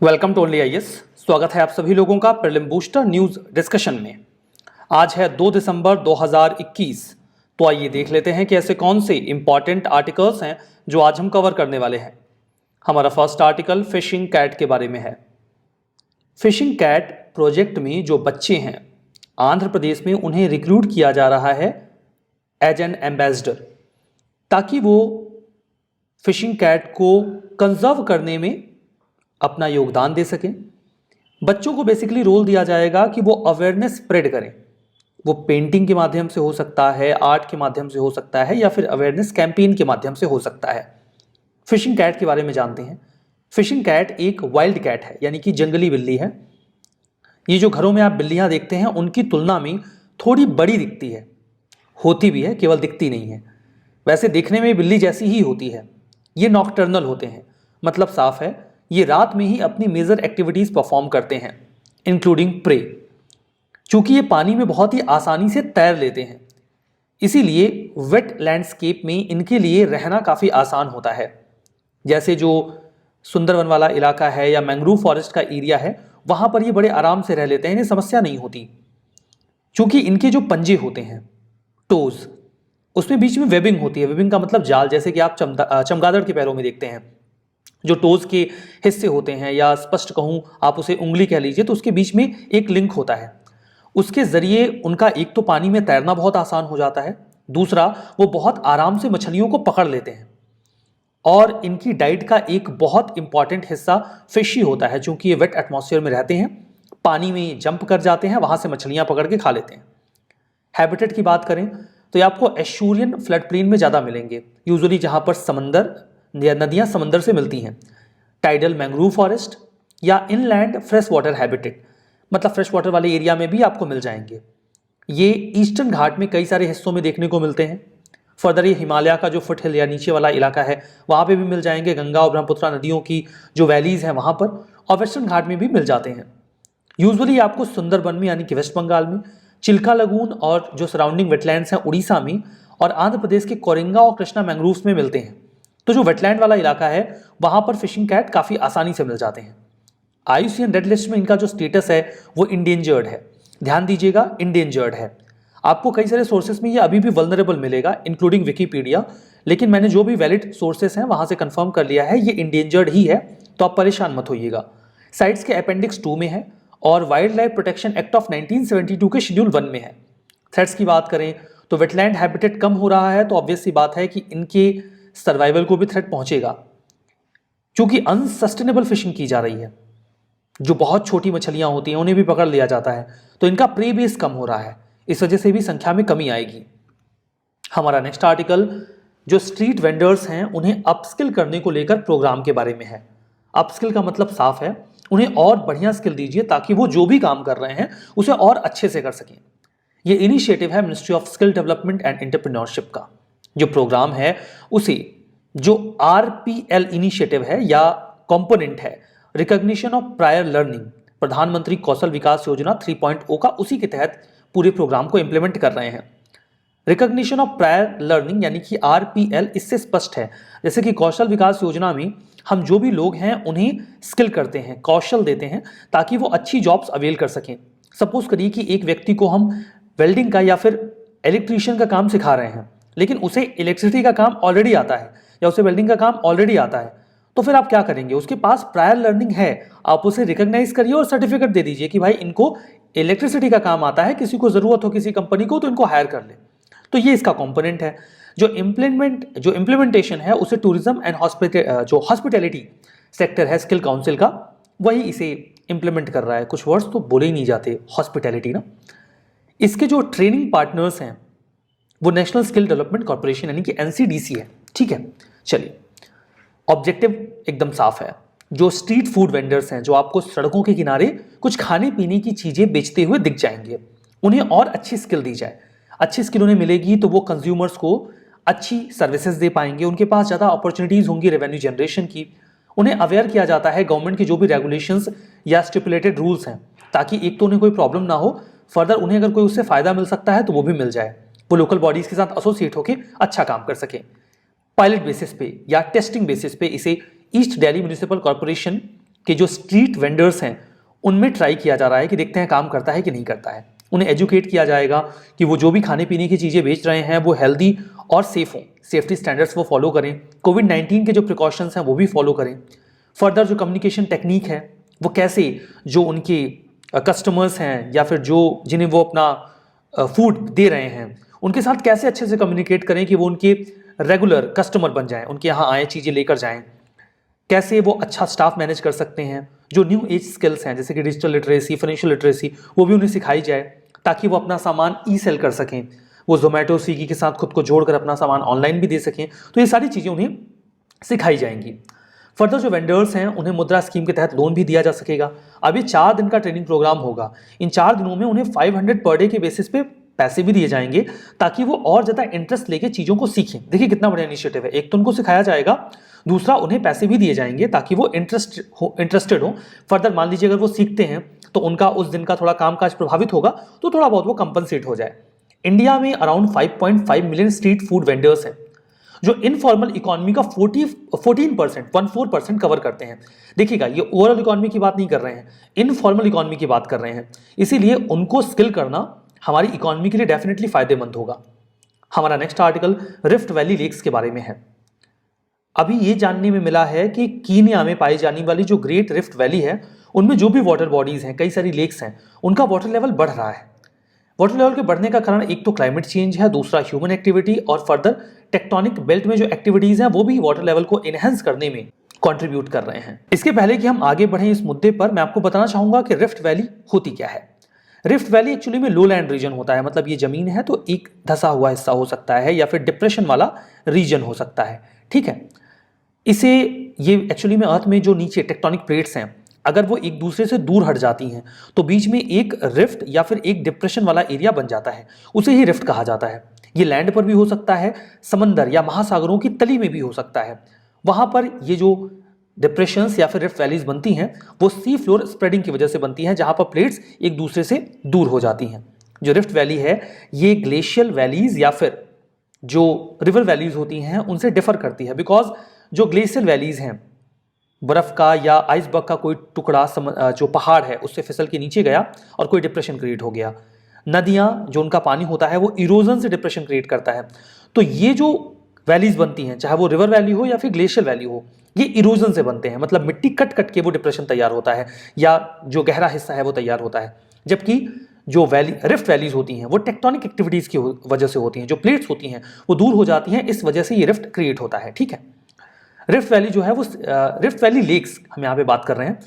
Welcome to only IAS. स्वागत है आप सभी लोगों का प्रीलिम बूस्टर न्यूज डिस्कशन में। आज है 2 दिसंबर 2021। तो आइए देख लेते हैं कि ऐसे कौन से इंपॉर्टेंट आर्टिकल्स हैं जो आज हम कवर करने वाले हैं। हमारा फर्स्ट आर्टिकल फिशिंग कैट के बारे में है। फिशिंग कैट प्रोजेक्ट में जो बच्चे हैं आंध्र प्रदेश में, उन्हें रिक्रूट किया जा रहा है एज एन एम्बेसडर, ताकि वो फिशिंग कैट को कंजर्व करने में अपना योगदान दे सकें। बच्चों को बेसिकली रोल दिया जाएगा कि वो अवेयरनेस स्प्रेड करें। वो पेंटिंग के माध्यम से हो सकता है, आर्ट के माध्यम से हो सकता है, या फिर अवेयरनेस कैंपेन के माध्यम से हो सकता है। फिशिंग कैट के बारे में जानते हैं। फिशिंग कैट एक वाइल्ड कैट है, यानी कि जंगली बिल्ली है। ये जो घरों में आप बिल्लियां देखते हैं उनकी तुलना में थोड़ी बड़ी दिखती है, होती भी है, केवल दिखती नहीं है। वैसे देखने में बिल्ली जैसी ही होती है। ये नॉकटर्नल होते हैं, मतलब साफ है ये रात में ही अपनी मेजर एक्टिविटीज परफॉर्म करते हैं, इंक्लूडिंग प्रे। चूंकि ये पानी में बहुत ही आसानी से तैर लेते हैं, इसीलिए वेट लैंडस्केप में इनके लिए रहना काफ़ी आसान होता है। जैसे जो सुंदरवन वाला इलाका है या मैंग्रोव फॉरेस्ट का एरिया है, वहाँ पर ये बड़े आराम से रह लेते हैं, इन्हें समस्या नहीं होती। चूंकि इनके जो पंजे होते हैं, टोज, उसमें बीच में वेबिंग होती है। वेबिंग का मतलब जाल, जैसे कि आप चमगादड़ के पैरों में देखते हैं। जो टोज के हिस्से होते हैं, या स्पष्ट कहूँ आप उसे उंगली कह लीजिए, तो उसके बीच में एक लिंक होता है। उसके ज़रिए उनका एक तो पानी में तैरना बहुत आसान हो जाता है, दूसरा वो बहुत आराम से मछलियों को पकड़ लेते हैं। और इनकी डाइट का एक बहुत इंपॉर्टेंट हिस्सा फिश ही होता है। चूंकि ये वेट एटमॉस्फेयर में रहते हैं, पानी में जंप कर जाते हैं, वहाँ से मछलियाँ पकड़ के खा लेते हैं। हैबिटेट की बात करें तो ये आपको एश्यूरियन फ्लड प्लेन में ज़्यादा मिलेंगे, यूजुअली जहाँ पर समंदर या नदियाँ समंदर से मिलती हैं। टाइडल मैंग्रोव फॉरेस्ट या इनलैंड फ्रेश वाटर हैबिटेट, मतलब फ्रेश वाटर वाले एरिया में भी आपको मिल जाएंगे। ये ईस्टर्न घाट में कई सारे हिस्सों में देखने को मिलते हैं। फर्दर ये हिमालय का जो फुट हिल या नीचे वाला इलाका है वहाँ पे भी मिल जाएंगे। गंगा और ब्रह्मपुत्रा नदियों की जो वैलीज हैं वहाँ पर, और वेस्टर्न घाट में भी मिल जाते हैं। यूजुअली आपको सुंदरबन में, यानी कि वेस्ट बंगाल में, चिल्का लगून और जो सराउंडिंग वेटलैंड्स हैं उड़ीसा में, और आंध्र प्रदेश के कोरिंगा और कृष्णा मैंग्रोव्स में मिलते हैं। तो जो वेटलैंड वाला इलाका है वहां पर फिशिंग कैट काफी आसानी से मिल जाते हैं। IUCN रेड लिस्ट में इनका जो स्टेटस है वो इंडेंजर्ड है। ध्यान दीजिएगा, इंडेंजर्ड है। आपको कई सारे सोर्सेस में ये अभी भी वल्नरेबल मिलेगा, इंक्लूडिंग विकीपीडिया, लेकिन मैंने जो भी वैलिड सोर्सेस हैं वहां से कंफर्म कर लिया है ये इंडेंजर्ड ही है, तो आप परेशान मत होइएगा। साइट्स के अपेंडिक्स 2 में है और wild life protection act of 1972 के शेड्यूल 1 में है। थ्रेट्स की बात करें तो वेटलैंड हैबिटेट कम हो रहा है, तो ऑब्वियस सी बात है कि इनके सर्वाइवल को भी थ्रेट पहुंचेगा। क्योंकि अनसस्टेनेबल फिशिंग की जा रही है, जो बहुत छोटी मछलियां होती हैं उन्हें भी पकड़ लिया जाता है, तो इनका प्रे बेस कम हो रहा है। इस वजह से भी संख्या में कमी आएगी। हमारा नेक्स्ट आर्टिकल जो स्ट्रीट वेंडर्स हैं उन्हें अपस्किल करने को लेकर प्रोग्राम के बारे में है। अपस्किल का मतलब साफ है, उन्हें और बढ़िया स्किल दीजिए ताकि वो जो भी काम कर रहे हैं उसे और अच्छे से कर सकें। ये इनिशिएटिव है ministry of skill development and entrepreneurship का। जो प्रोग्राम है उसे जो RPL इनिशिएटिव है या कंपोनेंट है, रिकॉग्निशन ऑफ प्रायर लर्निंग, प्रधानमंत्री कौशल विकास योजना 3.0 का, उसी के तहत पूरे प्रोग्राम को इंप्लीमेंट कर रहे हैं। रिकॉग्निशन ऑफ प्रायर लर्निंग यानी कि RPL इससे स्पष्ट है, जैसे कि कौशल विकास योजना में हम जो भी लोग हैं उन्हें स्किल करते हैं, कौशल देते हैं, ताकि वो अच्छी जॉब्स अवेल कर सकें। सपोज करिए कि एक व्यक्ति को हम वेल्डिंग का या फिर इलेक्ट्रीशियन का काम सिखा रहे हैं, लेकिन उसे इलेक्ट्रिसिटी का काम ऑलरेडी आता है या उसे वेल्डिंग का काम ऑलरेडी आता है, तो फिर आप क्या करेंगे? उसके पास प्रायर लर्निंग है, आप उसे रिकॉग्नाइज करिए और सर्टिफिकेट दे दीजिए कि भाई इनको इलेक्ट्रिसिटी का काम आता है, किसी को जरूरत हो किसी कंपनी को तो इनको हायर कर ले। तो ये इसका कंपोनेंट है। जो इम्प्लीमेंटेशन है उसे टूरिज्म एंड हॉस्पिटैलिटी सेक्टर है स्किल काउंसिल का, वही इसे इंप्लीमेंट कर रहा है। कुछ वर्ड्स तो बोले ही नहीं जाते, हॉस्पिटैलिटी ना। इसके जो ट्रेनिंग पार्टनर्स हैं वो नेशनल स्किल डेवलपमेंट कॉर्पोरेशन यानी कि NCDC है। ठीक है, चलिए ऑब्जेक्टिव एकदम साफ है। जो स्ट्रीट फूड वेंडर्स हैं, जो आपको सड़कों के किनारे कुछ खाने पीने की चीजें बेचते हुए दिख जाएंगे, उन्हें और अच्छी स्किल दी जाए। अच्छी स्किल उन्हें मिलेगी तो वो कंज्यूमर्स को अच्छी सर्विसेज दे पाएंगे, उनके पास ज़्यादा अपॉर्चुनिटीज़ होंगी रेवेन्यू जनरेशन की। उन्हें अवेयर किया जाता है गवर्नमेंट की जो भी रेगुलेशंस या स्टिपुलेटेड रूल्स हैं, ताकि एक तो उन्हें कोई प्रॉब्लम ना हो, फर्दर उन्हें अगर कोई उससे फ़ायदा मिल सकता है तो वो भी मिल जाए, वो लोकल बॉडीज़ के साथ एसोसिएट होकर अच्छा काम कर सकें। पायलट बेसिस पे या टेस्टिंग बेसिस पे इसे ईस्ट दिल्ली म्यूनिसिपल कॉर्पोरेशन कि जो स्ट्रीट वेंडर्स हैं उनमें ट्राई किया जा रहा है कि देखते हैं काम करता है कि नहीं करता है। उन्हें एजुकेट किया जाएगा कि वो जो भी खाने पीने की चीज़ें बेच रहे हैं वो हेल्दी और सेफ हों, सेफ्टी स्टैंडर्ड्स वो फॉलो करें, कोविड-19 के जो प्रिकॉशंस हैं वो भी फॉलो करें। फर्दर जो कम्युनिकेशन टेक्निक है वो कैसे जो उनके कस्टमर्स हैं या फिर जो जिन्हें वो अपना फूड दे रहे हैं उनके साथ कैसे अच्छे से कम्युनिकेट करें कि वो उनके रेगुलर कस्टमर बन जाएं, उनके यहाँ आए चीज़ें लेकर जाएं। कैसे वो अच्छा स्टाफ मैनेज कर सकते हैं, जो न्यू एज स्किल्स हैं जैसे कि डिजिटल लिटरेसी, फाइनेंशियल लिटरेसी, वो भी उन्हें सिखाई जाए ताकि वो अपना सामान ई सेल कर सकें, वो जोमेटो स्विगी के साथ खुद को जोड़कर अपना सामान ऑनलाइन भी दे सकें। तो ये सारी चीज़ें उन्हें सिखाई जाएंगी। फर्दर जो वेंडर्स हैं उन्हें मुद्रा स्कीम के तहत लोन भी दिया जा सकेगा। अब ये 4 दिन का ट्रेनिंग प्रोग्राम होगा। इन 4 दिनों में उन्हें 500 पर डे के बेसिस पे पैसे भी दिए जाएंगे ताकि वो और ज़्यादा इंटरेस्ट लेके चीज़ों को सीखें। देखिए कितना बढ़िया इनिशिएटिव है। एक तो उनको सिखाया जाएगा, दूसरा उन्हें पैसे भी दिए जाएंगे ताकि वो इंटरेस्टेड हो। फर्दर मान लीजिए अगर वो सीखते हैं तो उनका उस दिन का थोड़ा कामकाज प्रभावित होगा तो थोड़ा बहुत वो कंपनसेट हो जाए। इंडिया में around 5.5 million street food vendors हैं जो इनफॉर्मल इकोनॉमी का 14% कवर करते हैं। देखिएगा ये ओवरऑल इकोनॉमी की बात नहीं कर रहे हैं, इनफॉर्मल इकोनॉमी की बात कर रहे हैं। इसीलिए उनको स्किल करना हमारी इकोनॉमी के लिए डेफिनेटली फायदेमंद होगा। हमारा next article rift valley lakes के बारे में है। अभी ये जानने में मिला है कि कीनिया में पाई जाने वाली जो ग्रेट रिफ्ट वैली है उनमें जो भी वाटर बॉडीज हैं, कई सारी लेक्स हैं, उनका वाटर लेवल बढ़ रहा है। वाटर लेवल के बढ़ने का कारण एक तो क्लाइमेट चेंज है, दूसरा ह्यूमन एक्टिविटी और फर्दर टेक्टोनिक बेल्ट में जो एक्टिविटीज हैं वो भी वाटर लेवल को एनहेंस करने में कंट्रीब्यूट कर रहे हैं। इसके पहले कि हम आगे बढ़ें इस मुद्दे पर, मैं आपको बताना चाहूंगा कि रिफ्ट वैली होती क्या है। रिफ्ट वैली एक्चुअली में लो लैंड रीजन होता है, मतलब ये जमीन है तो एक धंसा हुआ हिस्सा हो सकता है या फिर डिप्रेशन वाला रीजन हो सकता है, ठीक है। इसे ये एक्चुअली में अर्थ में जो नीचे टेक्टोनिक प्लेट्स हैं अगर वो एक दूसरे से दूर हट जाती हैं तो बीच में एक रिफ्ट या फिर एक डिप्रेशन वाला एरिया बन जाता है, उसे ही रिफ्ट कहा जाता है। ये लैंड पर भी हो सकता है, समंदर या महासागरों की तली में भी हो सकता है। वहाँ पर ये जो डिप्रेशंस या फिर रिफ्ट वैलीज बनती हैं वो सी फ्लोर स्प्रेडिंग की वजह से बनती हैं, जहाँ पर प्लेट्स एक दूसरे से दूर हो जाती हैं। जो रिफ्ट वैली है ये ग्लेशियल वैलीज या फिर जो रिवर वैलीज होती हैं उनसे डिफर करती है, बिकॉज जो ग्लेशियल वैलीज हैं बर्फ का या आइसबर्ग का कोई टुकड़ा जो पहाड़ है उससे फिसल के नीचे गया और कोई डिप्रेशन क्रिएट हो गया। नदियाँ जो उनका पानी होता है वो इरोजन से डिप्रेशन क्रिएट करता है। तो ये जो वैलीज बनती हैं चाहे वो रिवर वैली हो या फिर ग्लेशियल वैली हो, ये इरोजन से बनते हैं, मतलब मिट्टी कट कट के वो डिप्रेशन तैयार होता है या जो गहरा हिस्सा है वो तैयार होता है। जबकि जो रिफ्ट वैलीज होती हैं वो टेक्टोनिक एक्टिविटीज की वजह से होती हैं, जो प्लेट्स होती हैं वो दूर हो जाती हैं, इस वजह से ये रिफ्ट क्रिएट होता है, ठीक है। रिफ्ट वैली जो है वो रिफ्ट वैली लेक्स हम यहाँ पे बात कर रहे हैं।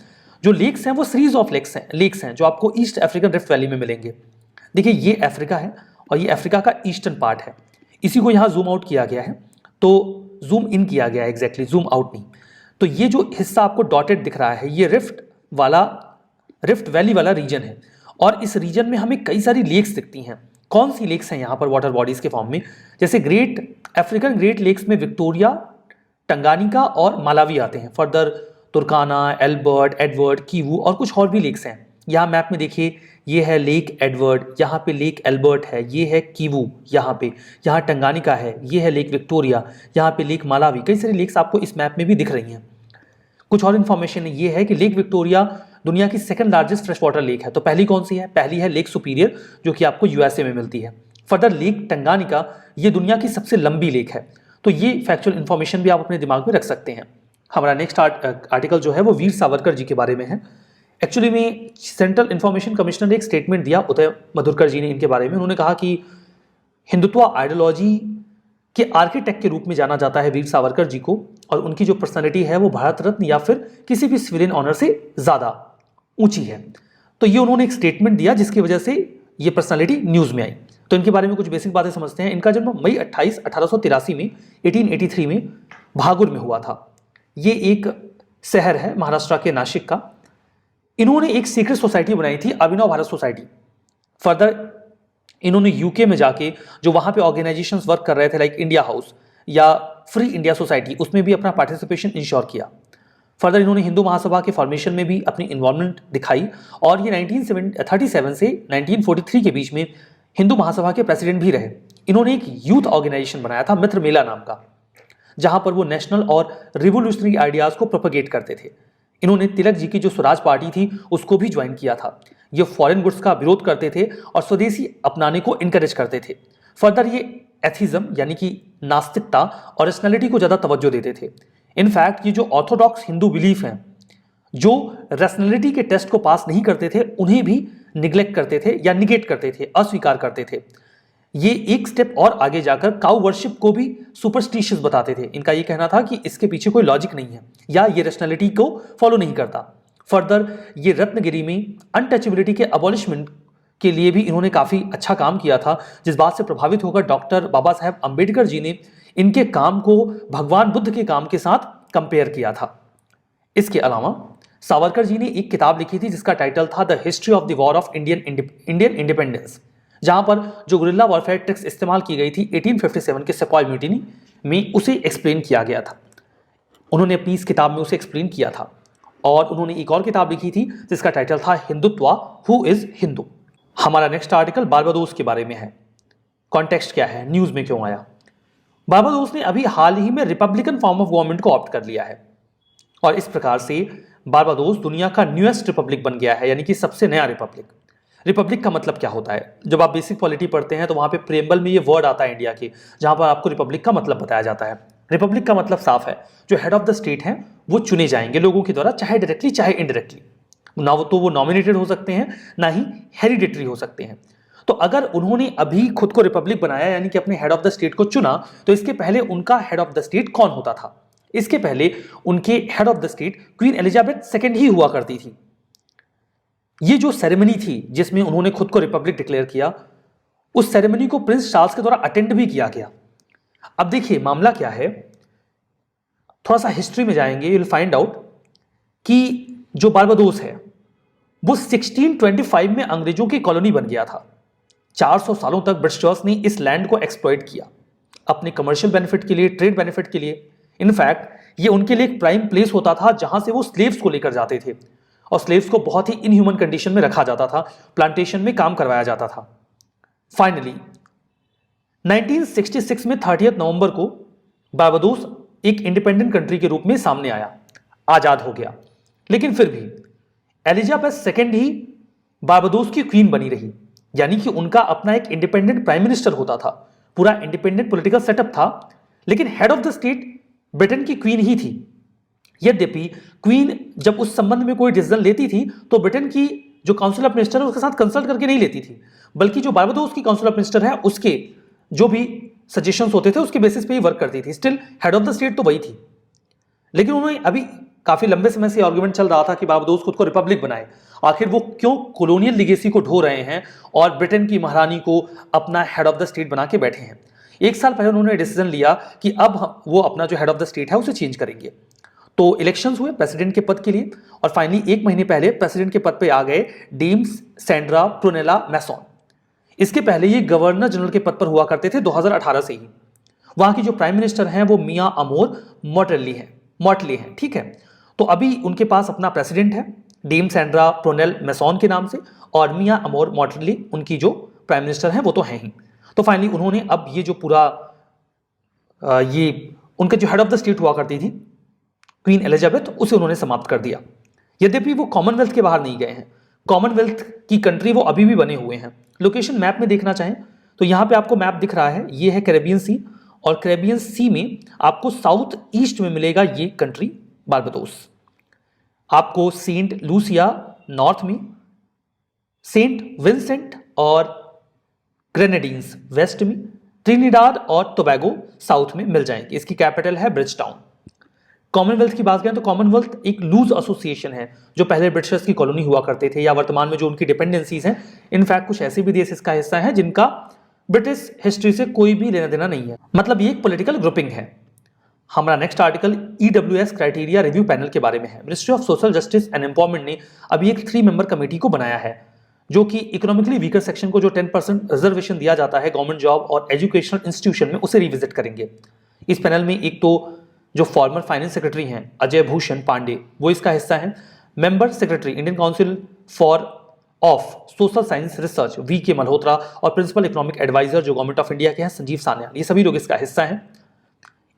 जो लेक्स हैं वो सीरीज ऑफ लेक्स हैं जो आपको ईस्ट अफ्रीकन रिफ्ट वैली में मिलेंगे। देखिए ये अफ्रीका है और ये अफ्रीका का ईस्टर्न पार्ट है। इसी को यहाँ जूम आउट किया गया है, तो जूम इन किया गया है एग्जैक्टली, जूम आउट नहीं। तो ये जो हिस्सा आपको डॉटेड दिख रहा है ये रिफ्ट वैली वाला रीजन है और इस रीजन में हमें कई सारी लेक्स दिखती हैं। कौन सी लेक्स हैं यहाँ पर वाटर बॉडीज के फॉर्म में? जैसे अफ्रीकन ग्रेट लेक्स में विक्टोरिया, टंगानिका और मालावी आते हैं। फर्दर तुर्काना, एल्बर्ट, एडवर्ड, कीवू और कुछ और भी लेक्स हैं। यहाँ मैप में देखिए ये है लेक एडवर्ड, यहाँ पे लेक एल्बर्ट है, ये है कीवू यहाँ टंगानिका है, ये है लेक विक्टोरिया, यहाँ पे लेक मालावी। कई सारी लेक्स आपको इस मैप में भी दिख रही हैं। कुछ और इन्फॉर्मेशन ये है कि लेक विक्टोरिया दुनिया की second largest fresh water lake है। तो पहली कौन सी है? पहली है लेक सुपीरियर जो कि आपको यूएसए में मिलती है। फर्दर लेक टंगानिका ये दुनिया की सबसे लंबी लेक है। तो ये फैक्चुअल इन्फॉर्मेशन भी आप अपने दिमाग में रख सकते हैं। हमारा नेक्स्ट आर्टिकल जो है वो वीर सावरकर जी के बारे में है। एक्चुअली में सेंट्रल इंफॉर्मेशन कमिश्नर ने एक स्टेटमेंट दिया उदय मधुरकर जी ने इनके बारे में। उन्होंने कहा कि हिंदुत्व आइडियोलॉजी के आर्किटेक्ट के रूप में जाना जाता है वीर सावरकर जी को, और उनकी जो पर्सनैलिटी है वो भारत रत्न या फिर किसी भी सिविलियन ऑनर से ज़्यादा ऊंची है। तो ये उन्होंने एक स्टेटमेंट दिया जिसकी वजह से ये पर्सनैलिटी न्यूज़ में आई। तो इनके बारे में कुछ बेसिक बातें समझते हैं। इनका जन्म मई 28, 1883 में 1883 में भागुर में हुआ था। ये एक शहर है महाराष्ट्र के नासिक का। इन्होंने एक सीक्रेट सोसाइटी बनाई थी, अभिनव भारत सोसाइटी। फर्दर इन्होंने यूके में जाके जो वहाँ पे ऑर्गेनाइजेशंस वर्क कर रहे थे लाइक इंडिया हाउस या फ्री इंडिया सोसाइटी, उसमें भी अपना पार्टिसिपेशन इंश्योर किया। फर्दर इन्होंने हिंदू महासभा के फॉर्मेशन में भी अपनी इन्वॉल्वमेंट दिखाई और ये 1937 से 1943 के बीच में हिंदू महासभा के प्रेसिडेंट भी रहे। इन्होंने एक यूथ ऑर्गेनाइजेशन बनाया था मित्र मेला नाम का, जहां पर वो नेशनल और रिवोल्यूशनरी आइडियाज़ को प्रोपगेट करते थे। इन्होंने तिलक जी की जो स्वराज पार्टी थी उसको भी ज्वाइन किया था। ये फॉरेन गुड्स का विरोध करते थे और स्वदेशी अपनाने को इनकरेज करते थे। फर्दर ये एथिज्म यानी कि नास्तिकता और रैशनैलिटी को ज़्यादा तवज्जो देते थे। इनफैक्ट ये जो ऑर्थोडॉक्स हिंदू बिलीफ हैं, जो रैशनैलिटी के टेस्ट को पास नहीं करते थे, उन्हें भी निग्लेक्ट करते थे या निगेट करते थे, अस्वीकार करते थे। ये एक स्टेप और आगे जाकर काउ वर्शिप को भी सुपरस्टिशियस बताते थे। इनका ये कहना था कि इसके पीछे कोई लॉजिक नहीं है या ये रैशनैलिटी को फॉलो नहीं करता। फर्दर ये रत्नगिरी में अनटचेबिलिटी के अबॉलिशमेंट के लिए भी इन्होंने काफ़ी अच्छा काम किया था, जिस बात से प्रभावित होकर डॉक्टर बाबा साहेब अम्बेडकर जी ने इनके काम को भगवान बुद्ध के काम के साथ कंपेयर किया था। इसके अलावा सावरकर जी ने एक किताब लिखी थी जिसका टाइटल था the history of the war of Indian independence, जहां पर जो गुरिल्ला वॉरफेयर ट्रिक्स इस्तेमाल की गई थी 1857 के सेपॉय म्यूटिनी में, उसे एक्सप्लेन किया गया था। उन्होंने अपनी इस किताब में उसे एक्सप्लेन किया था। और उन्होंने एक और किताब लिखी थी जिसका टाइटल था हिंदुत्वा, हु इज हिंदू। हमारा नेक्स्ट आर्टिकल बारबाडोस के बारे में है। कॉन्टेक्स्ट क्या है, न्यूज में क्यों आया? बारबाडोस ने अभी हाल ही में रिपब्लिकन फॉर्म ऑफ गवर्नमेंट को ऑप्ट कर लिया है और इस प्रकार से बारबाडोस दुनिया का न्यूएस्ट रिपब्लिक बन गया है, यानी कि सबसे नया रिपब्लिक। रिपब्लिक का मतलब क्या होता है? जब आप बेसिक पॉलिटी पढ़ते हैं तो वहां पे प्रेम्बल में ये वर्ड आता है इंडिया के, जहां पर आपको रिपब्लिक का मतलब बताया जाता है। रिपब्लिक का मतलब साफ है, जो हेड ऑफ द स्टेट हैं वो चुने जाएंगे लोगों के द्वारा, चाहे डायरेक्टली चाहे इनडायरेक्टली। ना तो वो नॉमिनेटेड हो सकते हैं, ना ही हेरिडिटरी हो सकते हैं। तो अगर उन्होंने अभी खुद को रिपब्लिक बनाया यानी कि अपने हेड ऑफ द स्टेट को चुना, तो इसके पहले उनका हेड ऑफ द स्टेट कौन होता था? इसके पहले उनके head of the state Queen Elizabeth second ही हुआ करती थी। ये जो सेरेमनी थी जिसमें उन्होंने खुद को रिपब्लिक डिक्लेयर किया, उस सेरेमनी को प्रिंस चार्ल्स के द्वारा अटेंड भी किया गया। अब देखिए मामला क्या है, थोड़ा सा हिस्ट्री में जाएंगे, यू विल फाइंड आउट कि जो बारबाडोस है वो 1625 में अंग्रेजों की कॉलोनी बन गया था। 400 सालों तक ब्रिटिशर्स ने इस लैंड को एक्सप्लॉइट किया अपने कमर्शियल बेनिफिट के लिए, ट्रेड बेनिफिट के लिए। इनफैक्ट ये उनके लिए एक प्राइम प्लेस होता था जहां से वो स्लेव्स को लेकर जाते थे और स्लेव्स को बहुत ही इनह्यूमन कंडीशन में रखा जाता था, प्लांटेशन में काम करवाया जाता था। फाइनली 1966 में 30 नवंबर को बारबाडोस एक इंडिपेंडेंट कंट्री के रूप में सामने आया, आजाद हो गया। लेकिन फिर भी एलिजाबेथ सेकेंड ही बारबाडोस की क्वीन बनी रही, यानी कि उनका अपना एक इंडिपेंडेंट प्राइम मिनिस्टर होता था, पूरा इंडिपेंडेंट पॉलिटिकल सेटअप था, लेकिन head of the state Britain की क्वीन ही थी। यद्यपि क्वीन जब उस संबंध में कोई डिसीजन लेती थी तो ब्रिटेन की जो काउंसिल ऑफ मिनिस्टर है उसके साथ कंसल्ट करके नहीं लेती थी, बल्कि जो बारबाडोस की काउंसिल ऑफ मिनिस्टर है उसके जो भी सजेशंस होते थे उसके बेसिस पे ही वर्क करती थी। Still head of the state तो वही थी। लेकिन उन्होंने अभी काफी लंबे समय से आर्गुमेंट चल रहा था कि बारबाडोस खुद को रिपब्लिक बनाए। आखिर वो क्यों कॉलोनियल लिगेसी को ढो रहे हैं और ब्रिटेन की महारानी को अपना हेड ऑफ द स्टेट बना के बैठे हैं? एक साल पहले उन्होंने डिसीजन लिया कि अब वो अपना जो हेड ऑफ द स्टेट है उसे चेंज करेंगे। तो इलेक्शंस हुए प्रेसिडेंट के पद के लिए और फाइनली एक महीने पहले प्रेसिडेंट के पद पे आ गए डीम सैंड्रा प्रोनेला मैसॉन। इसके पहले ये गवर्नर जनरल के पद पर हुआ करते थे 2018 से ही। वहां की जो प्राइम मिनिस्टर हैं वो मियां अमोर मॉटली हैं, ठीक है। तो अभी उनके पास अपना प्रेसिडेंट है डीम सैंड्रा प्रोनेल मैसॉन के नाम से, और मियां अमोर मॉटली उनकी जो प्राइम मिनिस्टर हैं वो तो हैं ही। तो फाइनली उन्होंने अब ये जो पूरा ये उनका जो हेड ऑफ द स्टेट हुआ करती थी क्वीन एलिजाबेथ, उसे उन्होंने समाप्त कर दिया। यद्यपि वो कॉमनवेल्थ के बाहर नहीं गए हैं, कॉमनवेल्थ की कंट्री वो अभी भी बने हुए हैं। लोकेशन मैप में देखना चाहें तो यहाँ पे आपको मैप दिख रहा है, ये है कैरेबियन सी, और कैरेबियन सी में आपको साउथ ईस्ट में मिलेगा ये कंट्री बारबाडोस। आपको सेंट लूसिया नॉर्थ में, सेंट विंसेंट और ग्रेनेडीन्स वेस्ट में, ट्रिनिडाद और टोबैगो साउथ में मिल जाएंगे। इसकी कैपिटल है ब्रिजटाउन। कॉमनवेल्थ की बात करें तो कॉमनवेल्थ एक लूज एसोसिएशन है जो पहले ब्रिटिशर्स की कॉलोनी हुआ करते थे, या वर्तमान में जो उनकी डिपेंडेंसीज हैं। इनफैक्ट कुछ ऐसे भी देश इसका हिस्सा है जिनका ब्रिटिश हिस्ट्री से कोई भी लेना देना नहीं है, मतलब ये एक पॉलिटिकल ग्रुपिंग है। हमारा next article EWS criteria review panel के बारे में है। Ministry of social justice and empowerment ने अभी एक 3 मेंबर कमेटी को बनाया है जो कि इकोनॉमिकली वीकर सेक्शन को जो 10% रिजर्वेशन दिया जाता है गवर्नमेंट जॉब और एजुकेशनल इंस्टीट्यूशन में, उसे रिविजिट करेंगे। इस पैनल में एक तो जो फॉर्मर फाइनेंस सेक्रेटरी हैं अजय भूषण पांडे, वो इसका हिस्सा है। Member secretary Indian council for of social science research VK Malhotra और प्रिंसिपल इकोनॉमिक एडवाइजर जो गवर्नमेंट ऑफ इंडिया के हैं संजीव सान्याल, ये सभी लोग इसका हिस्सा हैं।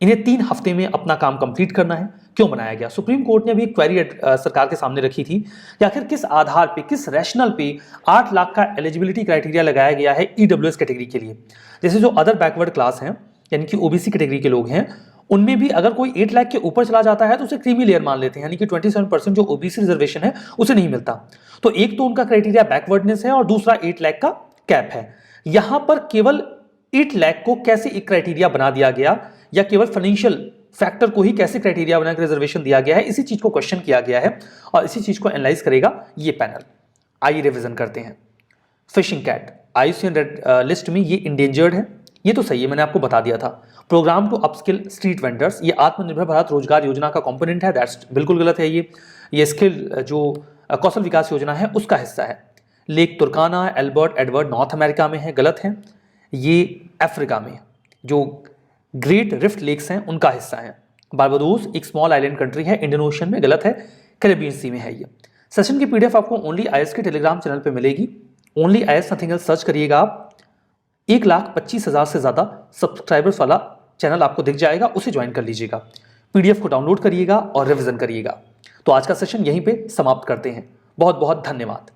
इन्हें 3 हफ्ते में अपना काम कंप्लीट करना है। क्यों बनाया गया? सुप्रीम कोर्ट ने अभी एक क्वेरी सरकार के सामने रखी थी कि आखिर किस आधार पे, किस रैशनल पे 8 लाख का एलिजिबिलिटी क्राइटेरिया लगाया गया है ईडब्ल्यूएस कैटेगरी के लिए। जैसे जो अदर बैकवर्ड क्लास हैं, यानी कि ओबीसी कैटेगरी के लोग हैं, उनमें भी अगर कोई 8 लाख के ऊपर चला जाता है तो उसे क्रीमी लेयर मान लेते हैं, यानी कि 27% जो ओबीसी रिजर्वेशन है उसे नहीं मिलता। तो एक तो उनका क्राइटेरिया बैकवर्डनेस है और दूसरा 8 लाख का कैप है। यहां पर केवल 8 लाख को कैसे एक क्राइटेरिया बना दिया गया, या केवल फाइनेंशियल फैक्टर को ही कैसे क्राइटेरिया बनाकर रिजर्वेशन दिया गया है, इसी चीज को क्वेश्चन किया गया है और इसी चीज को एनालाइज करेगा ये पैनल। आइए रिवीजन करते हैं। Fishing cat IUCN red list में ये इंडेंजर्ड है, ये तो सही है, मैंने आपको बता दिया था। Program to upskill street vendors, ये आत्मनिर्भर भारत रोजगार योजना का कंपोनेंट है, दैट्स बिल्कुल गलत है। ये स्किल जो कौशल विकास योजना है उसका हिस्सा है। Lake तुर्काना, Albert Edward north America में है, गलत है। ये अफ्रीका में जो ग्रेट रिफ्ट लेक्स हैं उनका हिस्सा है। बारबाडोस एक स्मॉल आइलैंड कंट्री है, इंडियन ओशन में, गलत है। कैरेबियन सी में है ये। सेशन की पीडीएफ आपको ओनली आईएएस के टेलीग्राम चैनल पे मिलेगी। Only IAS nothing else search करिएगा आप, 1,25,000 से ज्यादा सब्सक्राइबर्स वाला चैनल आपको दिख जाएगा, उसे ज्वाइन कर लीजिएगा। पीडीएफ को डाउनलोड करिएगा और रिवीजन करिएगा। तो आज का सेशन यहीं पे समाप्त करते हैं। बहुत बहुत धन्यवाद।